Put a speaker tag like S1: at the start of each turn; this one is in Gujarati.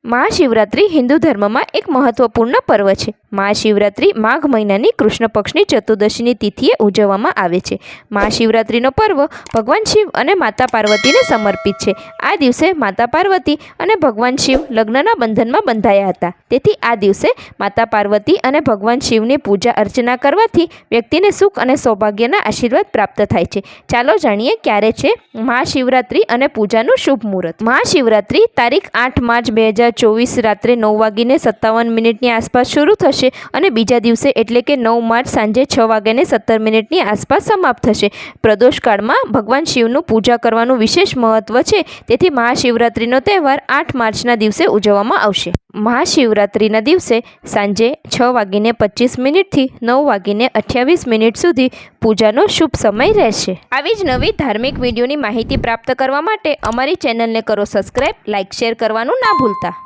S1: મહાશિવરાત્રિ હિન્દુ ધર્મમાં એક મહત્વપૂર્ણ પર્વ છે। મહાશિવરાત્રિ માઘ મહિનાની કૃષ્ણ પક્ષની ચતુર્દશીની તિથિએ ઉજવવામાં આવે છે। મહાશિવરાત્રિનો પર્વ ભગવાન શિવ અને માતા પાર્વતીને સમર્પિત છે। આ દિવસે માતા પાર્વતી અને ભગવાન શિવ લગ્નના બંધનમાં બંધાયા હતા। તેથી આ દિવસે માતા પાર્વતી અને ભગવાન શિવની પૂજા અર્ચના કરવાથી વ્યક્તિને સુખ અને સૌભાગ્યના આશીર્વાદ પ્રાપ્ત થાય છે। ચાલો જાણીએ ક્યારે છે મહાશિવરાત્રિ અને પૂજાનું શુભ મુહૂર્ત। મહાશિવરાત્રિ તારીખ 8 માર્ચ 2024 રાત્રે 9:57 આસપાસ શરૂ થશે અને બીજા દિવસે એટલે કે 9 માર્ચ સાંજે 6:17 આસપાસ સમાપ્ત થશે। પ્રદોષ કાળમાં ભગવાન શિવનું પૂજા કરવાનું વિશેષ મહત્વ છે। તેથી મહાશિવરાત્રિનો તહેવાર 8 માર્ચના દિવસે ઉજવવામાં આવશે। મહાશિવરાત્રિના દિવસે સાંજે 6:25 થી 9:28 સુધી પૂજાનો શુભ સમય રહેશે। આવી જ નવી ધાર્મિક વિડીયોની માહિતી પ્રાપ્ત કરવા માટે અમારી ચેનલને કરો સબસ્ક્રાઇબ, લાઇક, શેર કરવાનું ના ભૂલતા।